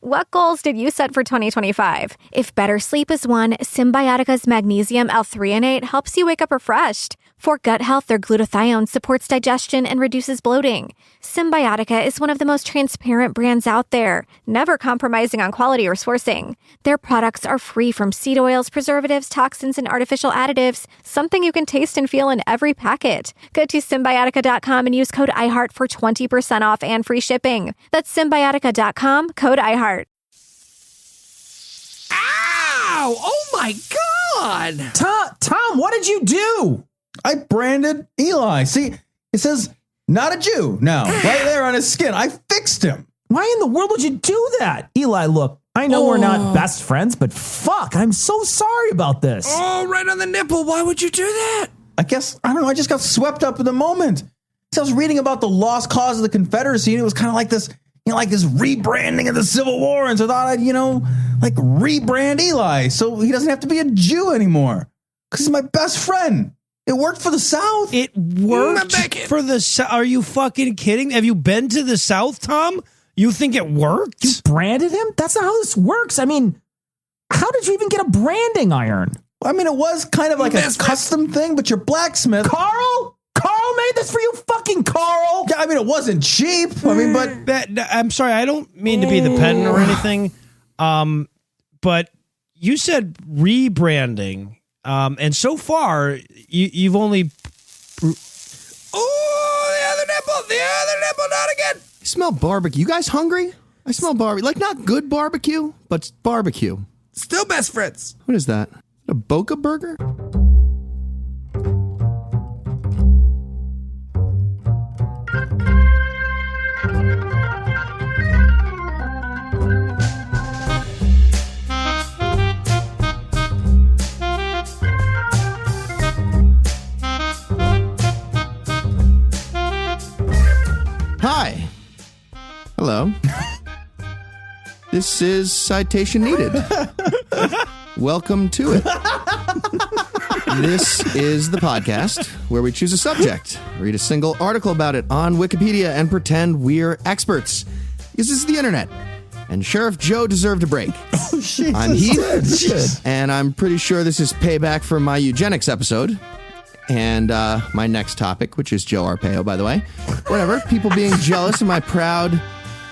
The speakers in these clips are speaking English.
What goals did you set for 2025? If better sleep is one, Symbiotica's magnesium L-threonate helps you wake up refreshed. For gut health, their glutathione supports digestion and reduces bloating. Symbiotica is one of the most transparent brands out there, never compromising on quality or sourcing. Their products are free from seed oils, preservatives, toxins, and artificial additives, something you can taste and feel in every packet. Go to Symbiotica.com and use code iHeart for 20% off and free shipping. That's Symbiotica.com, code iHeart. Ow! Oh my God! Tom, what did you do? I branded Eli. See, it says not a Jew now, right there on his skin. I fixed him. Why in the world would you do that? Eli, look, I know we're not best friends, but fuck, I'm so sorry about this. Oh, right on the nipple. Why would you do that? I guess, I don't know, I just got swept up in the moment. So I was reading about the lost cause of the Confederacy, and it was kind of like this, like this rebranding of the Civil War. And so I thought I'd, like rebrand Eli so he doesn't have to be a Jew anymore because he's my best friend. It worked for the South. It worked for the South. Are you fucking kidding? Have you been to the South, Tom? You think it worked? You branded him? That's not how this works. I mean, how did you even get a branding iron? I mean, it was kind of like a custom thing, but your blacksmith. Carl made this for you, fucking Carl. Yeah, I mean, it wasn't cheap. I mean, but I'm sorry, I don't mean to be the pedant or anything. But you said rebranding. And so far, you've only... Oh, the other nipple, not again. I smell barbecue. You guys hungry? I smell barbecue. Like, not good barbecue, but barbecue. Still best friends. What is that? A Boca burger? Hi. Hello. This is Citation Needed. Welcome to it. This is the podcast where we choose a subject, read a single article about it on Wikipedia, and pretend we're experts. This is the internet. And Sheriff Joe deserved a break. Oh, Jesus. I'm Heath, and I'm pretty sure this is payback for my eugenics episode. And my next topic, which is Joe Arpaio, by the way. Whatever. People being jealous of my proud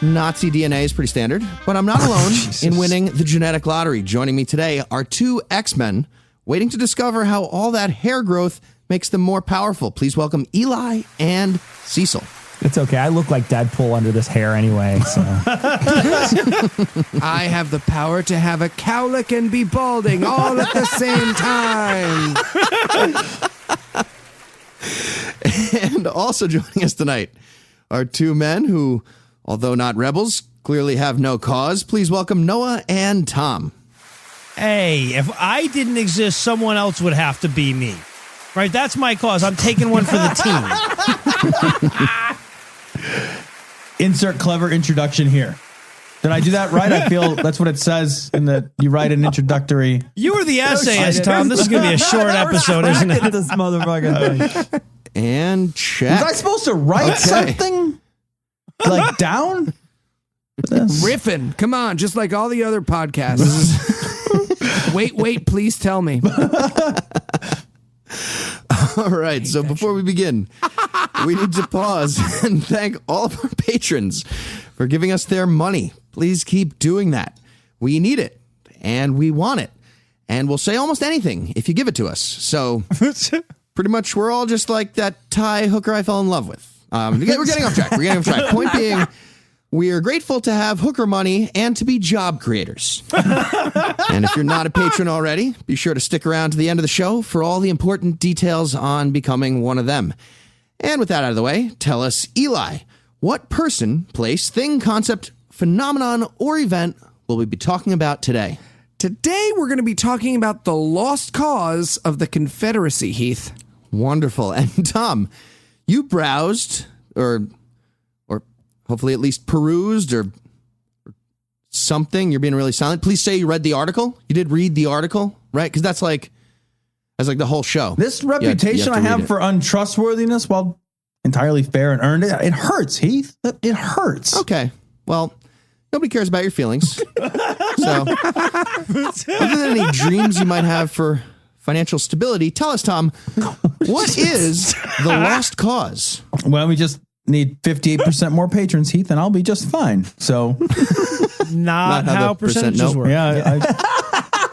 Nazi DNA is pretty standard. But I'm not alone in winning the genetic lottery. Joining me today are two X-Men waiting to discover how all that hair growth makes them more powerful. Please welcome Eli and Cecil. It's okay. I look like Deadpool under this hair anyway. So. I have the power to have a cowlick and be balding all at the same time. And also joining us tonight are two men who, although not rebels, clearly have no cause. Please welcome Noah and Tom. Hey, if I didn't exist, someone else would have to be me. Right? That's my cause. I'm taking one for the team. Insert clever introduction here. Did I do that right? I feel that's what it says in the. You write an introductory. You were the essayist, Tom. This is going to be a short episode, isn't it? This motherfucking thing. And check. Was I supposed to write something like down? Riffing. Come on, just like all the other podcasts. Wait, please tell me. All right, so before we begin, we need to pause and thank all of our patrons for giving us their money. Please keep doing that. We need it, and we want it, and we'll say almost anything if you give it to us. So pretty much we're all just like that Thai hooker I fell in love with. We're getting off track. Point being, we are grateful to have hooker money and to be job creators. And if you're not a patron already, be sure to stick around to the end of the show for all the important details on becoming one of them. And with that out of the way, tell us, Eli, what person, place, thing, concept, phenomenon, or event will we be talking about today? Today, we're going to be talking about the lost cause of the Confederacy, Heath. Wonderful. And Tom, you browsed, or hopefully at least perused, or something. You're being really silent. Please say you read the article. You did read the article, right? Because that's like the whole show. This reputation I have for untrustworthiness, while entirely fair and earned, it hurts, Heath. It hurts. Okay. Well, nobody cares about your feelings. So, other than any dreams you might have for financial stability, tell us, Tom, what is the lost cause? Well, we just need 58% more patrons, Heath, and I'll be just fine. So, Not how percentages work. yeah,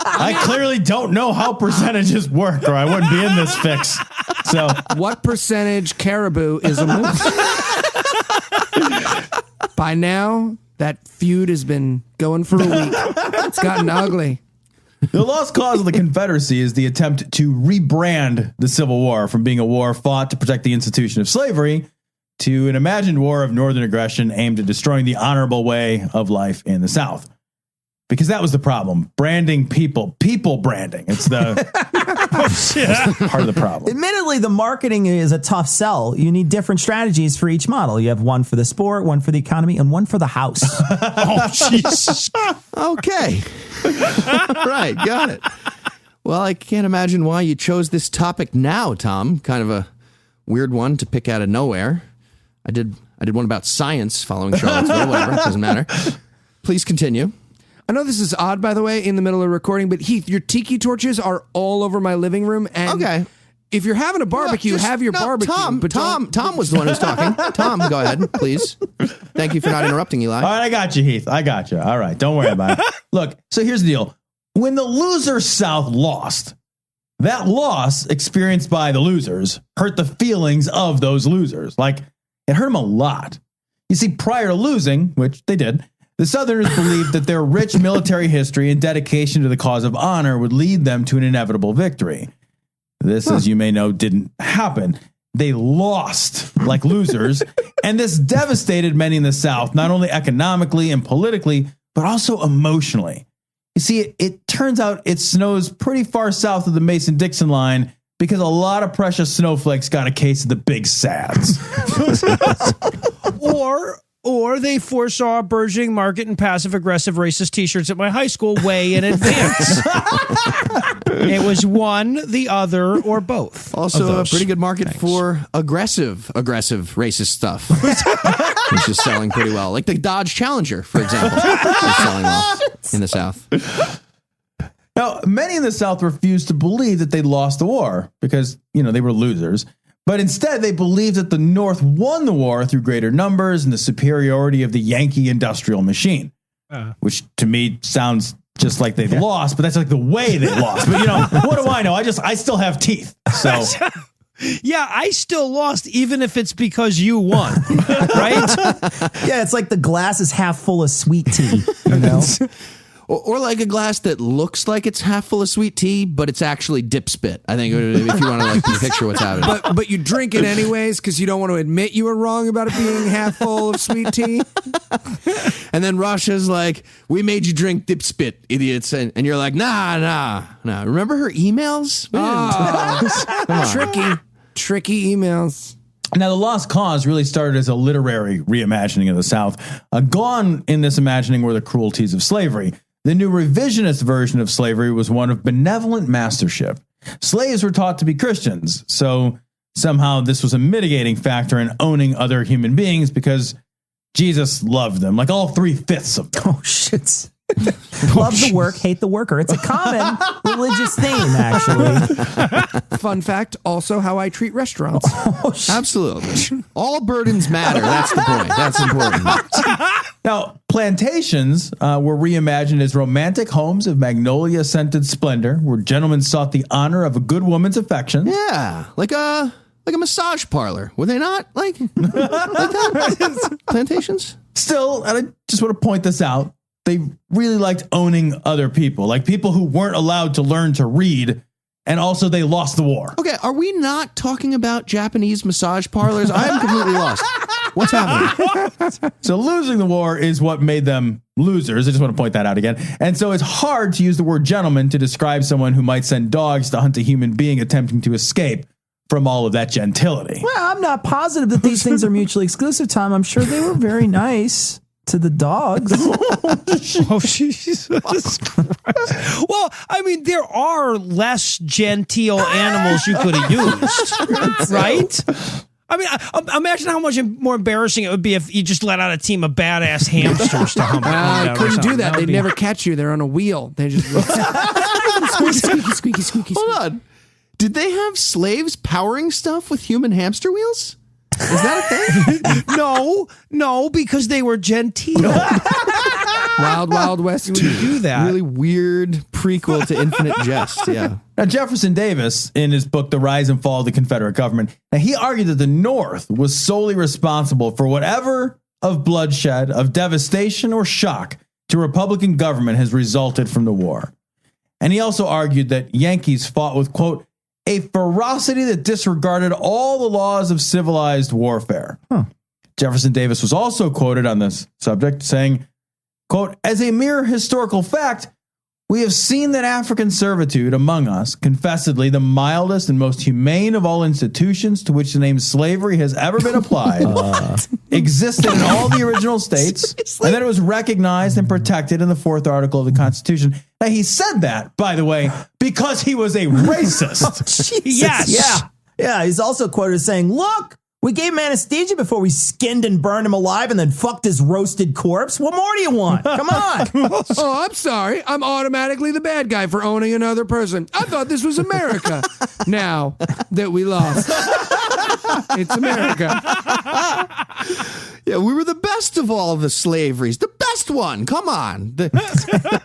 I clearly don't know how percentages work, or I wouldn't be in this fix. So, What percentage caribou is a moose? By now, that feud has been going for a week. It's gotten ugly. the lost cause of the Confederacy is the attempt to rebrand the Civil War from being a war fought to protect the institution of slavery to an imagined war of northern aggression aimed at destroying the honorable way of life in the South. Because that was the problem. Branding people branding. It's the part of the problem. Admittedly, the marketing is a tough sell. You need different strategies for each model. You have one for the sport, one for the economy, and one for the house. Oh, Jesus. Okay. Right, got it. Well, I can't imagine why you chose this topic now, Tom. Kind of a weird one to pick out of nowhere. I did one about science following Charlottesville, whatever, it doesn't matter. Please continue. I know this is odd, by the way, in the middle of recording, but Heath, your tiki torches are all over my living room. And Okay. if you're having a barbecue, have your barbecue. Tom was the one who's talking. Tom, go ahead, please. Thank you for not interrupting, Eli. All right, I got you, Heath. I got you. All right, don't worry about it. Look, so here's the deal. When the loser South lost, that loss experienced by the losers hurt the feelings of those losers. Like, it hurt them a lot. You see, prior to losing, which they did, the Southerners believed that their rich military history and dedication to the cause of honor would lead them to an inevitable victory. This, as you may know, didn't happen. They lost like losers, and this devastated many in the South, not only economically and politically, but also emotionally. You see, it turns out it snows pretty far south of the Mason-Dixon line because a lot of precious snowflakes got a case of the big sads. Or they foresaw a burgeoning market in passive-aggressive racist T-shirts at my high school way in advance. It was one, the other, or both. Also, a pretty good market for aggressive racist stuff, which is selling pretty well. Like the Dodge Challenger, for example, is selling well in the South. Now, many in the South refused to believe that they lost the war because, they were losers. But instead, they believed that the North won the war through greater numbers and the superiority of the Yankee industrial machine, which to me sounds just like they've lost, but that's like the way they lost. But, what do I know? I still have teeth. So, yeah, I still lost, even if it's because you won, right? Yeah, it's like the glass is half full of sweet tea, Or like a glass that looks like it's half full of sweet tea, but it's actually dip spit. I think if you want to picture what's happening. But you drink it anyways because you don't want to admit you were wrong about it being half full of sweet tea. And then Russia's like, we made you drink dip spit, idiots. And you're like, nah. Remember her emails? Tricky emails. Now, the lost cause really started as a literary reimagining of the South. Gone in this imagining were the cruelties of slavery. The new revisionist version of slavery was one of benevolent mastership. Slaves were taught to be Christians, so somehow this was a mitigating factor in owning other human beings because Jesus loved them, like all 3/5 of them. Oh, shit. Love the work, hate the worker. It's a common religious theme, actually. Fun fact, also how I treat restaurants. Absolutely. All burdens matter. That's the point. That's important. Now, plantations were reimagined as romantic homes of magnolia-scented splendor, where gentlemen sought the honor of a good woman's affections. Yeah, like a massage parlor. Were they not like that? Plantations? Still, and I just want to point this out, they really liked owning other people, like people who weren't allowed to learn to read, and also they lost the war. Okay, are we not talking about Japanese massage parlors? I am completely lost. What's happening? So losing the war is what made them losers. I just want to point that out again. And so it's hard to use the word gentleman to describe someone who might send dogs to hunt a human being attempting to escape from all of that gentility. Well, I'm not positive that these things are mutually exclusive, Tom. I'm sure they were very nice to the dogs. Oh, Jesus Christ. Well, I mean, there are less genteel animals you could have used, right? I mean, imagine how much more embarrassing it would be if you just let out a team of badass hamsters to hump. I couldn't do that. They'd never catch you. They're on a wheel. They just squeaky. Hold on. Did they have slaves powering stuff with human hamster wheels? Is that a thing? No, because they were genteel. Wild West. You would do that. Really weird prequel to Infinite Jest. Yeah. Now, Jefferson Davis, in his book, The Rise and Fall of the Confederate Government, now he argued that the North was solely responsible for whatever of bloodshed, of devastation, or shock to Republican government has resulted from the war. And he also argued that Yankees fought with, quote, a ferocity that disregarded all the laws of civilized warfare. Jefferson Davis was also quoted on this subject saying, quote, as a mere historical fact, we have seen that African servitude among us, confessedly the mildest and most humane of all institutions to which the name slavery has ever been applied, existed in all the original states, and that it was recognized and protected in the 4th article of the Constitution. Now, he said that, by the way, because he was a racist. Yes. Yeah. He's also quoted as saying, look, we gave him anesthesia before we skinned and burned him alive and then fucked his roasted corpse. What more do you want? Come on. Oh, I'm sorry. I'm automatically the bad guy for owning another person. I thought this was America. Now that we lost, it's America. Yeah, we were the best of all the slaveries. The best one. Come on. The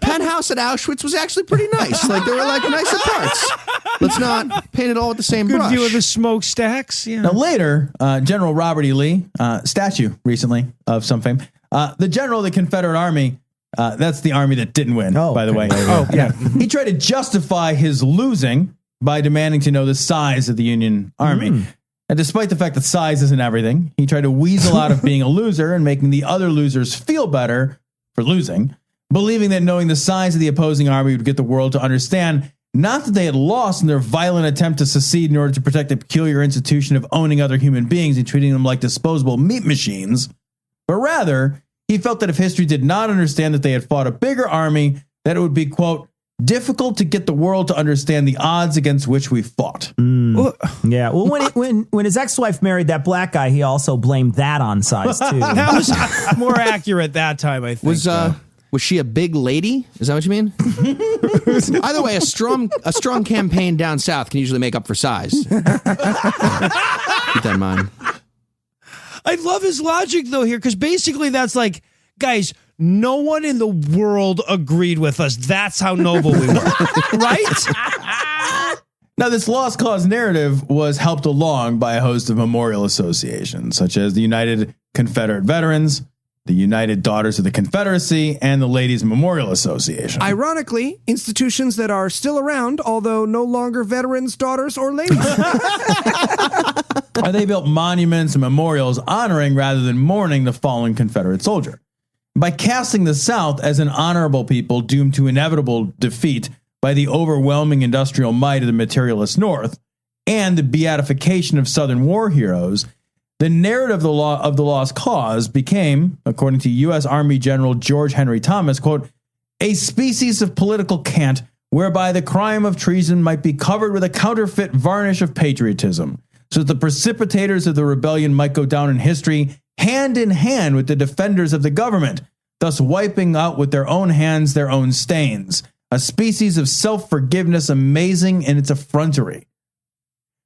penthouse at Auschwitz was actually pretty nice. Like, there were, like, nicer parts. Let's not paint it all with the same Good brush. view of the smokestacks. Yeah. Now, later, General Robert E. Lee, statue recently of some fame, the general of the Confederate Army, that's the army that didn't win, by the way. Yeah. He tried to justify his losing by demanding to know the size of the Union Army. And despite the fact that size isn't everything, he tried to weasel out of being a loser and making the other losers feel better for losing, believing that knowing the size of the opposing army would get the world to understand not that they had lost in their violent attempt to secede in order to protect the peculiar institution of owning other human beings and treating them like disposable meat machines, but rather he felt that if history did not understand that they had fought a bigger army, that it would be, quote, difficult to get the world to understand the odds against which we fought. Yeah. Well, when his ex-wife married that black guy, he also blamed that on size too. That was more accurate that time, I think. Was she a big lady? Is that what you mean? Either way, a strong campaign down south can usually make up for size. Keep that in mind. I love his logic, though, here, because basically that's like, guys, no one in the world agreed with us. That's how noble we were. Right? Now, this lost cause narrative was helped along by a host of memorial associations, such as the United Confederate Veterans, the United Daughters of the Confederacy, and the Ladies Memorial Association. Ironically, institutions that are still around, although no longer veterans, daughters, or ladies. They built monuments and memorials honoring rather than mourning the fallen Confederate soldier. By casting the South as an honorable people doomed to inevitable defeat by the overwhelming industrial might of the materialist North and the beatification of Southern war heroes, the narrative of the lost cause became, according to U.S. Army General George Henry Thomas, quote, a species of political cant whereby the crime of treason might be covered with a counterfeit varnish of patriotism, so that the precipitators of the rebellion might go down in history hand in hand with the defenders of the government, thus wiping out with their own hands their own stains, a species of self-forgiveness amazing in its effrontery.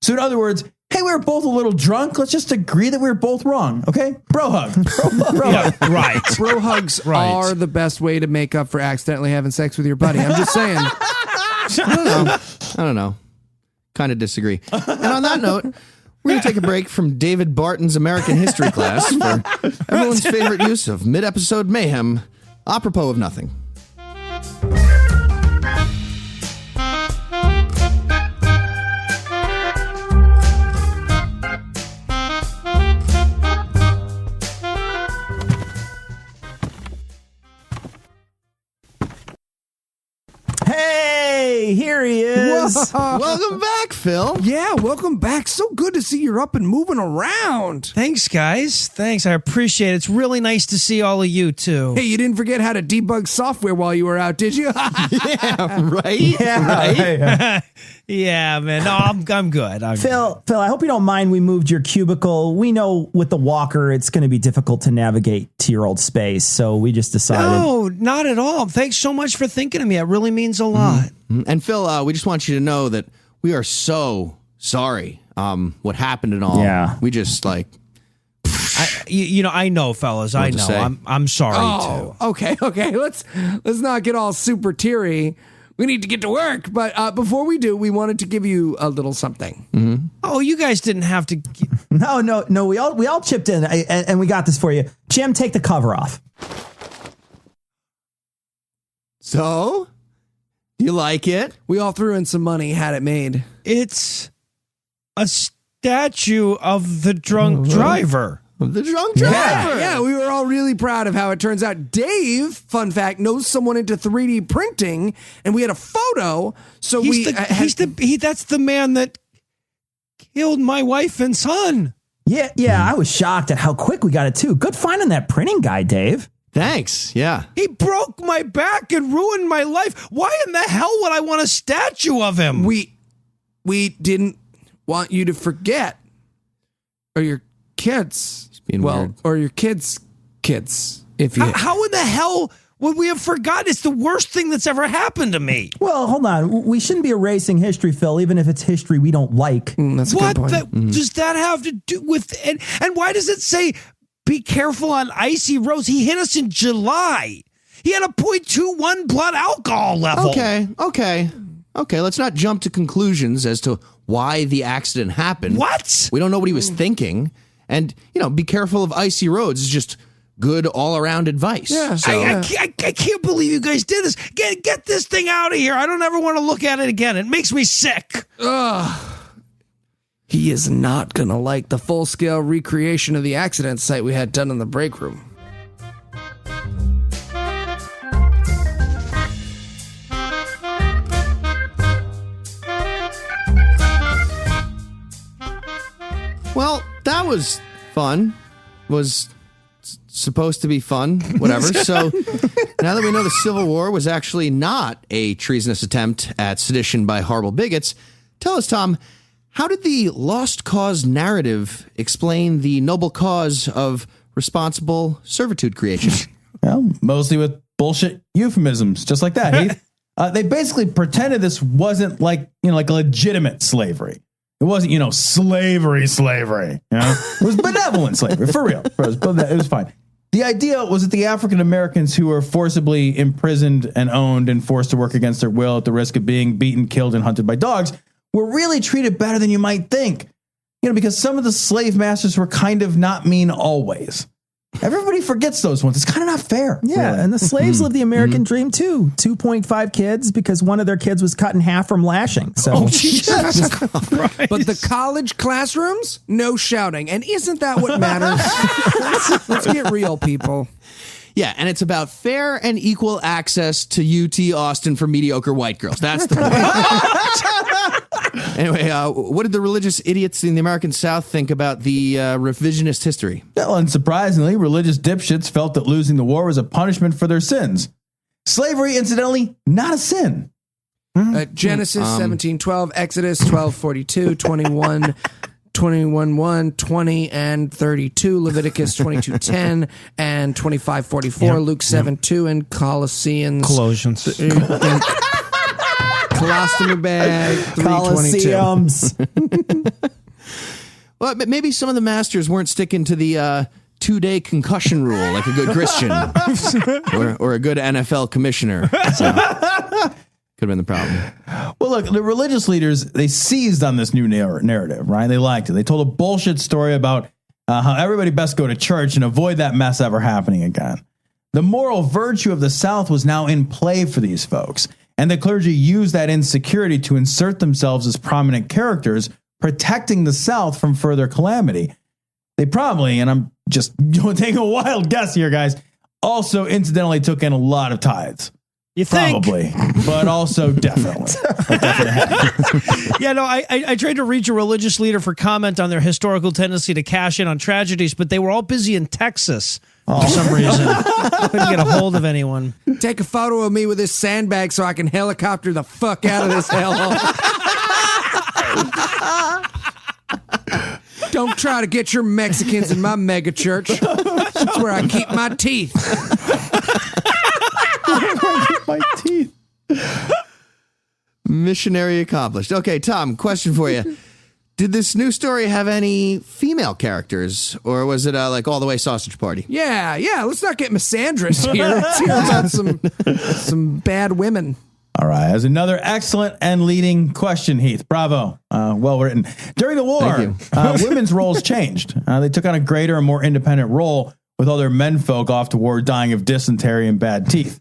So in other words, hey, we were both a little drunk. Let's just agree that we were both wrong, okay? Bro hug. Bro hug. Right. Bro hugs are the best way to make up for accidentally having sex with your buddy. I'm just saying. I don't know. Kind of disagree. And on that note, we're going to take a break from David Barton's American history class for everyone's favorite use of mid-episode mayhem, apropos of nothing. Hey, here there he is. Welcome back, Phil. Yeah, welcome back. So good to see you're up and moving around. Thanks, guys. Thanks. I appreciate it. It's really nice to see all of you, too. Hey, you didn't forget how to debug software while you were out, did you? Yeah, right? Yeah. Yeah, man. No, I'm good. Phil, I hope you don't mind we moved your cubicle. We know with the walker, it's going to be difficult to navigate to your old space. So we just decided. No, not at all. Thanks so much for thinking of me. It really means a lot. And Phil, we just want you to know that we are so sorry what happened and all. Yeah. We just I know, fellas. I to know. say? I'm sorry, too. Okay. Let's not get all super teary. We need to get to work. But before we do, we wanted to give you a little something. Oh, you guys didn't have to. No. We all chipped in, and we got this for you. Jim, take the cover off. So, do you like it? We all threw in some money, had it made. It's a statue of the drunk driver. The drunk driver. Yeah, we were all really proud of how it turns out. Dave, fun fact, knows someone into 3D printing, and we had a photo. So That's the man that killed my wife and son. Yeah, I was shocked at how quick we got it, too. Good finding that printing guy, Dave. Thanks. Yeah. He broke my back and ruined my life. Why in the hell would I want a statue of him? We didn't want you to forget. Or your kids. Being weird. Or your kids' if you How in the hell would we have forgotten? It's the worst thing that's ever happened to me. Well, hold on. We shouldn't be erasing history, Phil, even if it's history we don't like. That's a What good point. does that have to do with and why does it say be careful on icy roads? He hit us in July. He had a 0.21 blood alcohol level. Okay. Let's not jump to conclusions as to why the accident happened. What? We don't know what he was thinking. And, be careful of icy roads is just good all-around advice. Yeah. So, I can't believe you guys did this. Get this thing out of here. I don't ever want to look at it again. It makes me sick. He is not going to like the full-scale recreation of the accident site we had done in the break room. well, that was fun. Was supposed to be fun, whatever. So now that we know the Civil War was actually not a treasonous attempt at sedition by horrible bigots, tell us, Tom, how did the lost cause narrative explain the noble cause of responsible servitude creation? Well, mostly with bullshit euphemisms, just like that. Heath. They basically pretended this wasn't like legitimate slavery. It wasn't, slavery. It was benevolent slavery, for real. It was fine. The idea was that the African Americans who were forcibly imprisoned and owned and forced to work against their will at the risk of being beaten, killed, and hunted by dogs were really treated better than you might think. Because some of the slave masters were kind of not mean always. Everybody forgets those ones. It's kind of not fair. Yeah, really. and the slaves lived the American dream too. 2.5 kids because one of their kids was cut in half from lashing. So, Jesus Christ. But the college classrooms, no shouting. And isn't that what matters? Let's get real, people. Yeah, and it's about fair and equal access to UT Austin for mediocre white girls. That's the point. Anyway, what did the religious idiots in the American South think about the revisionist history? Well, unsurprisingly, religious dipshits felt that losing the war was a punishment for their sins. Slavery, incidentally, not a sin. Genesis 17:12, Exodus 12:42, 21. 21:1, 20 and 32, Leviticus 22:10 and 25:44, Luke 7:2, and Colossians. Colostomy bag 3:22. Colosseums. Well, maybe some of the masters weren't sticking to the 2-day concussion rule like a good Christian or a good NFL commissioner. So, could have been the problem. Well, look, the religious leaders, they seized on this new narrative, right? They liked it. They told a bullshit story about how everybody best go to church and avoid that mess ever happening again. The moral virtue of the South was now in play for these folks, and the clergy used that insecurity to insert themselves as prominent characters, protecting the South from further calamity. They probably, and I'm just taking a wild guess here, guys, also incidentally took in a lot of tithes. You think? Probably, but also definitely. Yeah, no, I tried to reach a religious leader for comment on their historical tendency to cash in on tragedies, but they were all busy in Texas for some reason. Couldn't get a hold of anyone. Take a photo of me with this sandbag so I can helicopter the fuck out of this hellhole. Don't try to get your Mexicans in my mega church. That's where I keep my teeth. My teeth. Missionary accomplished. Okay, Tom, question for you. Did this new story have any female characters, or was it like all the way sausage party? Yeah. Let's not get misandrist here. Let's hear about some bad women. All right, as another excellent and leading question, Heath. Bravo. Well written. During the war, women's roles changed. They took on a greater and more independent role, with other menfolk off to war dying of dysentery and bad teeth.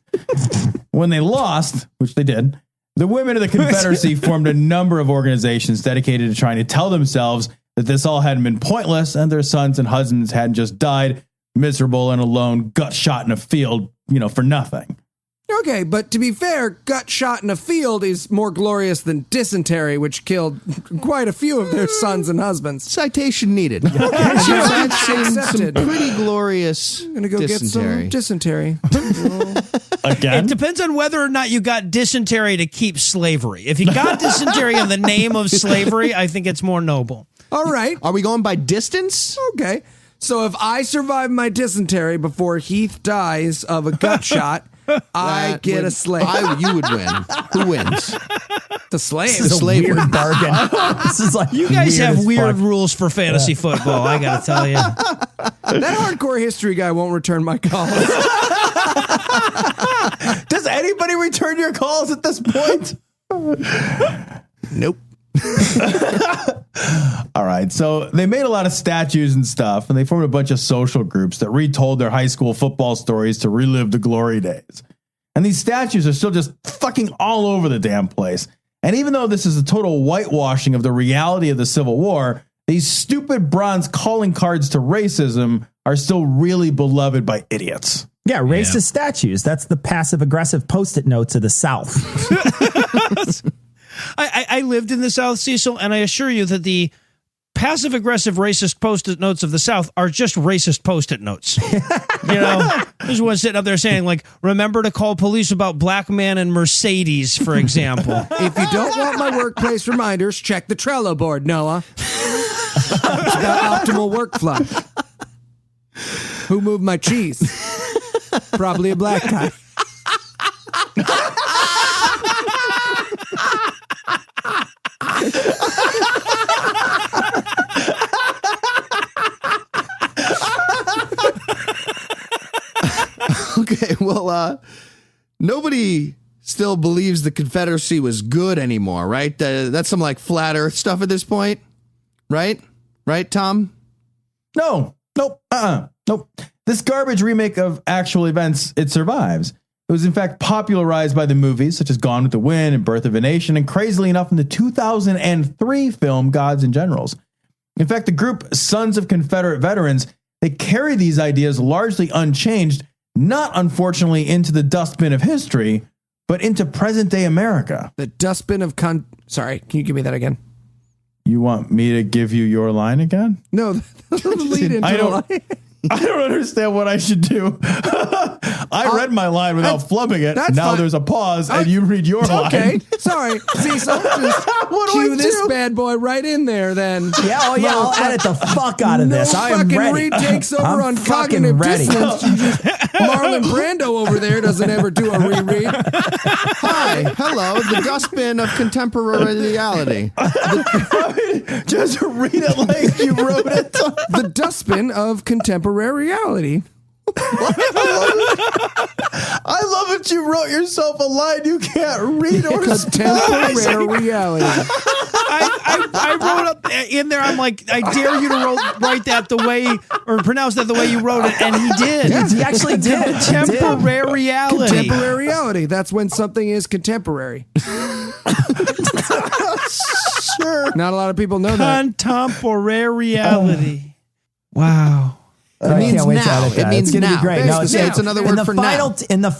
When they lost, which they did, the women of the Confederacy formed a number of organizations dedicated to trying to tell themselves that this all hadn't been pointless and their sons and husbands hadn't just died miserable and alone, gut shot in a field, for nothing. Okay, but to be fair, gut shot in a field is more glorious than dysentery, which killed quite a few of their sons and husbands. Citation needed. Okay, sure. Accepted. Some pretty glorious I'm gonna go dysentery. get some dysentery. Again? It depends on whether or not you got dysentery to keep slavery. If you got dysentery in the name of slavery, I think it's more noble. All right. Are we going by distance? Okay. So if I survive my dysentery before Heath dies of a gut shot, I get a slave. You would win. Who wins? The slave. This is a weird bargain. This is like You guys weird have as weird fuck. rules for fantasy football, I gotta tell you. That hardcore history guy won't return my calls. Does anybody return your calls at this point? Nope. All right, so they made a lot of statues and stuff, and they formed a bunch of social groups that retold their high school football stories to relive the glory days. And these statues are still just fucking all over the damn place. And even though this is a total whitewashing of the reality of the Civil War, these stupid bronze calling cards to racism are still really beloved by idiots. Yeah, racist statues. That's the passive-aggressive Post-it notes of the South. I lived in the South, Cecil, and I assure you that the passive-aggressive racist Post-it notes of the South are just racist Post-it notes. There's one sitting up there saying, like, remember to call police about black man and Mercedes, for example. If you don't want my workplace reminders, check the Trello board, Noah. It's about optimal workflow. Who moved my cheese? Probably a black guy. Okay, well, nobody still believes the Confederacy was good anymore, right? That's some like flat Earth stuff at this point, right? Right, Tom? No, nope, nope. This garbage remake of actual events, it survives. It was in fact popularized by the movies such as Gone with the Wind and Birth of a Nation, and crazily enough in the 2003 film Gods and Generals. In fact, the group Sons of Confederate Veterans, they carry these ideas largely unchanged, not unfortunately into the dustbin of history, but into present day America. The dustbin of Sorry, can you give me that again? You want me to give you your line again? No, the lead into the line. I don't understand what I should do. I read my line without flubbing it. Now fine. there's a pause, and you read your line. Okay, sorry. Cecil, just What do cue I this do? bad boy right in there then. Yeah, I'll edit the fuck out of this. I am fucking ready. retakes over I'm on fucking cognitive ready. dissonance. You just, Marlon Brando over there doesn't ever do a reread. Hi, hello, the dustbin of contemporary reality. Just read it like you wrote it. The dustbin of contemporary reality. I love it. You wrote yourself a line you can't read or Contemporary reality. I wrote up in there, I'm like, I dare you to write that the way, or pronounce that the way you wrote it, and he did. He actually did. Contemporary reality. Contemporary reality. That's when something is contemporary. Sure. Not a lot of people know that. Contemporary reality. Wow. I means can't wait to now. edit that. It means it's going to now. be great. It's No, the- it's another word for now. In the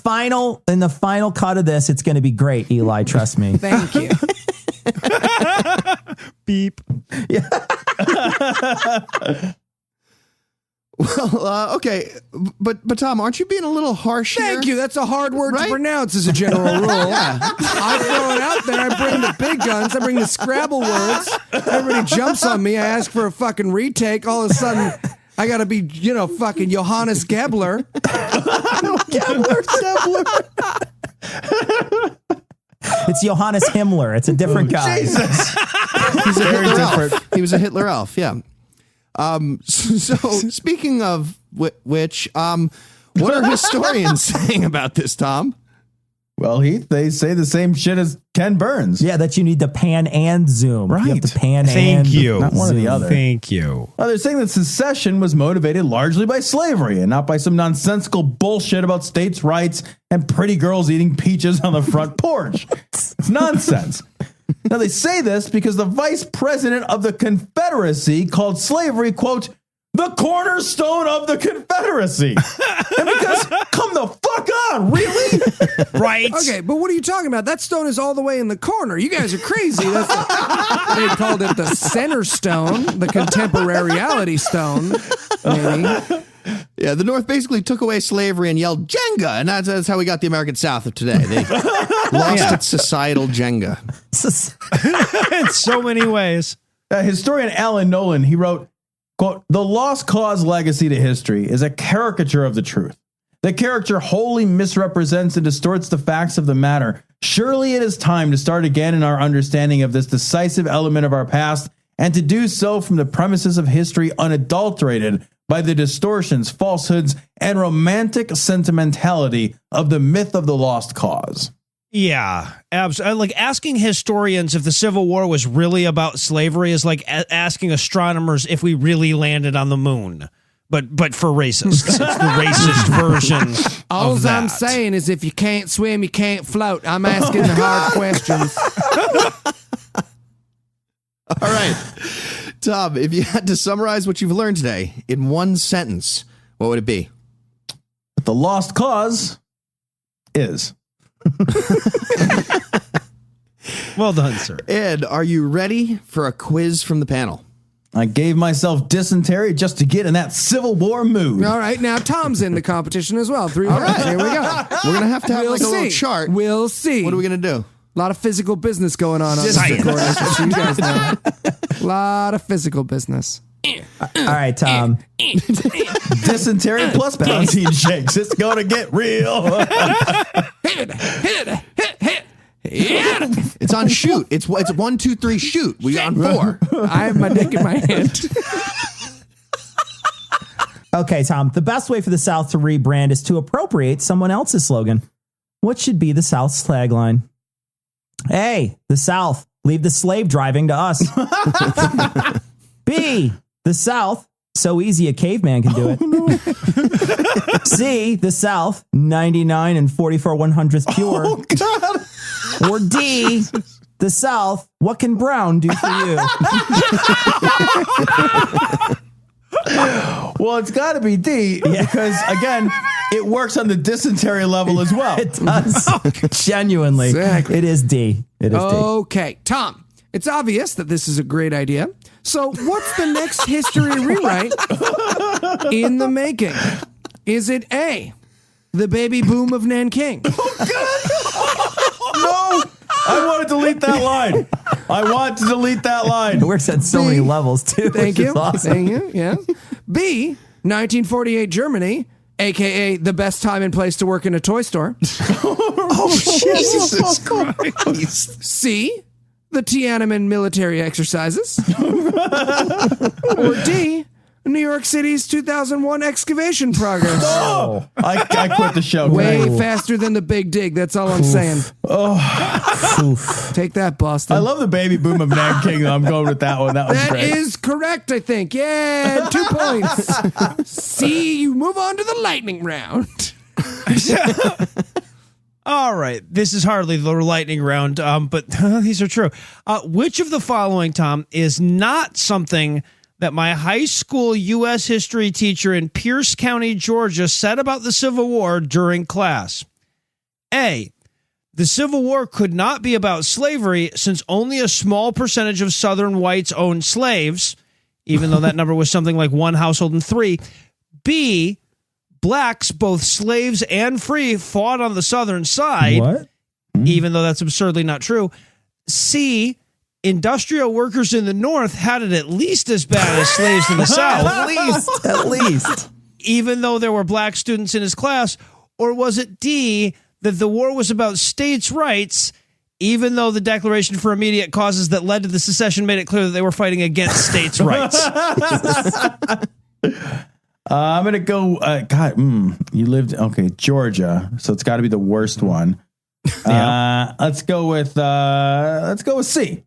final cut of this, it's going to be great, Eli. Trust me. Thank you. Beep. Well, okay, but Tom, aren't you being a little harsh here? Thank you. That's a hard word Right? to pronounce as a general rule. I throw it out there. I bring the big guns. I bring the Scrabble words. Everybody jumps on me. I ask for a fucking retake. All of a sudden, I got to be, fucking Johannes Gebler. It's Johannes Himmler. It's a different guy. Jesus. He's a Hitler elf. He was a Hitler elf, yeah. So speaking of which, what are historians saying about this, Tom? Well, Heath, they say the same shit as Ken Burns. Yeah, that you need to pan and zoom. Right. You have to pan Thank and you. Not one or the other. Thank you. They're saying that secession was motivated largely by slavery and not by some nonsensical bullshit about states' rights and pretty girls eating peaches on the front porch. It's nonsense. Now, they say this because the vice president of the Confederacy called slavery, quote, the cornerstone of the Confederacy. And because, come the fuck on, really? Right. Okay, but what are you talking about? That stone is all the way in the corner. You guys are crazy. They called it the center stone, the contemporary stone, maybe. Yeah, the North basically took away slavery and yelled Jenga, and that's how we got the American South of today. They lost its societal Jenga. In so many ways. Historian Alan Nolan, he wrote, quote, the lost cause legacy to history is a caricature of the truth. The caricature wholly misrepresents and distorts the facts of the matter. Surely it is time to start again in our understanding of this decisive element of our past, and to do so from the premises of history unadulterated by the distortions, falsehoods, and romantic sentimentality of the myth of the lost cause. Yeah, absolutely. Like asking historians if the Civil War was really about slavery is like asking astronomers if we really landed on the moon. But for racists, it's the racist version. All of that. I'm saying is if you can't swim, you can't float. I'm asking the hard questions. All right, Tom, if you had to summarize what you've learned today in one sentence, what would it be? But the lost cause is... Well done, sir. Ed, are you ready for a quiz from the panel? I gave myself dysentery just to get in that Civil War mood. All right, now Tom's in the competition as well. 3 All right, here we go. We're going to have We'll like a little see. chart. We'll see. What are we going to do? A lot of physical business going on this Science. recording, just so you guys know. A lot of physical business. All right, Tom. Dysentery plus protein shakes. It's going to get real. It's on shoot. It's 1, 2, 3, shoot. We on 4. I have my dick in my hand. Okay, Tom. The best way for the South to rebrand is to appropriate someone else's slogan. What should be the South's tagline? A, the South, leave the slave driving to us. B, the South, so easy a caveman can do it. C, the South, 99 and 44 100th pure. Oh, God. Or D, the South, what can Brown do for you? Well, it's got to be D because, again, it works on the dysentery level as well. It does. Genuinely. Exactly. It is D. It is D. Okay, Tom, it's obvious that this is a great idea. So what's the next history rewrite in the making? Is it A, the baby boom of Nanking? No, I want to delete that line. I want to delete that line. It works at so many levels, too. Thank which you. is awesome. Thank you. Yeah. B, 1948 Germany, a.k.a. the best time and place to work in a toy store. Jesus Christ. C, the Tiananmen military exercises. Or D, New York City's 2001 excavation progress. Oh, I quit the show. Way Thank you. faster than the big dig. That's all I'm saying. Oof. Take that, Boston. I love the baby boom of Nanking. I'm going with that one. That was That great. is correct, I think. Yeah, 2 points. See, you move on to the lightning round. All right. This is hardly the lightning round, but these are true. Which of the following, Tom, is not something that my high school U.S. history teacher in Pierce County, Georgia, said about the Civil War during class? A, the Civil War could not be about slavery since only a small percentage of Southern whites owned slaves, even though that number was something like 1 household in 3. B, blacks, both slaves and free, fought on the Southern side, What? even though that's absurdly not true. C, industrial workers in the North had it at least as bad as slaves in the South. At least. Even though there were black students in his class? Or was it D, that the war was about states' rights, even though the Declaration for Immediate Causes that led to the secession made it clear that they were fighting against states' rights? I'm going to go, you lived, Georgia, so it's got to be the worst one. Let's go with C.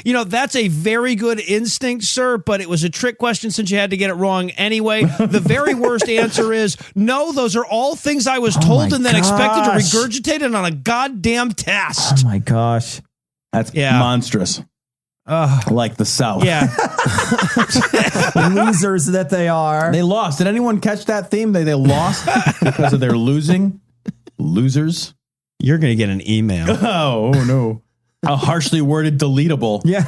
You know, that's a very good instinct, sir, but it was a trick question since you had to get it wrong anyway. The very worst answer is no, those are all things I was told and then expected to regurgitate it on a goddamn test. Oh my gosh. That's monstrous. Like the South. Yeah. Losers that they are. They lost. Did anyone catch that theme? They lost because of their losing. Losers. You're going to get an email. Oh no. A harshly worded deletable. Yeah.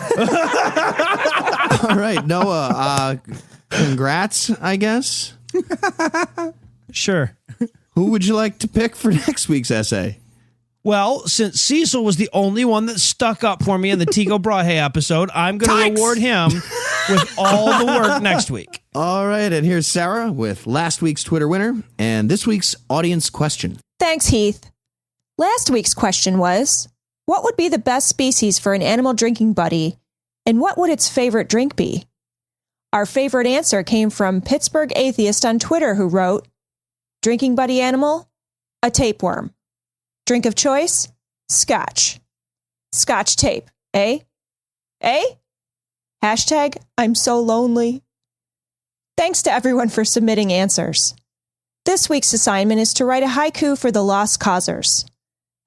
All right, Noah, congrats, I guess. Sure. Who would you like to pick for next week's essay? Well, since Cecil was the only one that stuck up for me in the Tycho Brahe episode, I'm going to reward him with all the work next week. All right, and here's Sarah with last week's Twitter winner and this week's audience question. Thanks, Heath. Last week's question was, what would be the best species for an animal drinking buddy, and what would its favorite drink be? Our favorite answer came from Pittsburgh Atheist on Twitter, who wrote, drinking buddy animal, a tapeworm. Drink of choice, scotch. Scotch tape, eh? Eh? Hashtag, I'm so lonely. Thanks to everyone for submitting answers. This week's assignment is to write a haiku for the lost causers.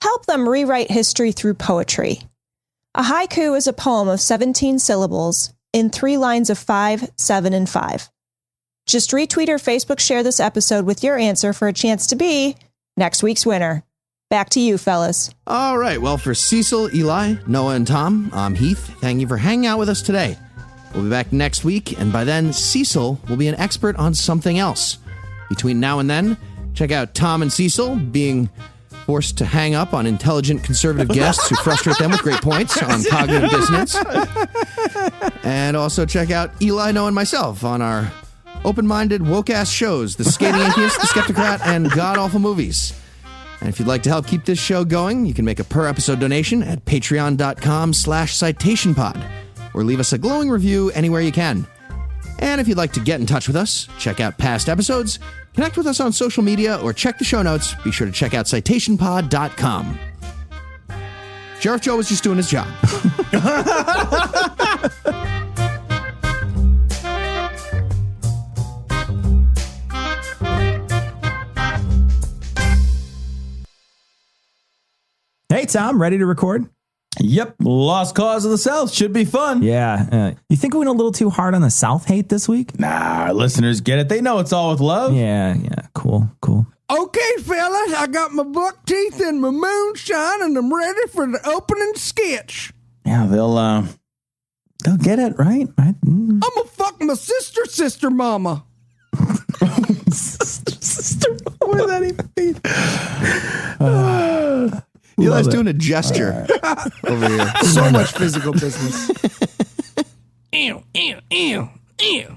Help them rewrite history through poetry. A haiku is a poem of 17 syllables in 3 lines of 5, 7, and 5. Just retweet or Facebook share this episode with your answer for a chance to be next week's winner. Back to you, fellas. All right, well, for Cecil, Eli, Noah, and Tom, I'm Heath. Thank you for hanging out with us today. We'll be back next week, and by then, Cecil will be an expert on something else. Between now and then, check out Tom and Cecil being forced to hang up on intelligent conservative guests who frustrate them with great points on cognitive dissonance. And also check out Eli, Noah, and myself on our open-minded, woke-ass shows, The Skating Atheist, The Skeptocrat, and God-Awful Movies. And if you'd like to help keep this show going, you can make a per-episode donation at patreon.com/citationpod, or leave us a glowing review anywhere you can. And if you'd like to get in touch with us, check out past episodes, connect with us on social media, or check the show notes, be sure to check out citationpod.com. Sheriff Joe was just doing his job. Hey, Tom, ready to record? Yep. Lost cause of the South should be fun. Yeah. You think we went a little too hard on the South hate this week? Nah, our listeners get it. They know it's all with love. Yeah. Cool. Okay, fellas, I got my buck teeth and my moonshine, and I'm ready for the opening sketch. Yeah, they'll get it, right? I'm gonna fuck my sister mama. Sister, what does that even mean? Eli's doing a gesture over here. So much physical business. Ew, ew, ew, ew.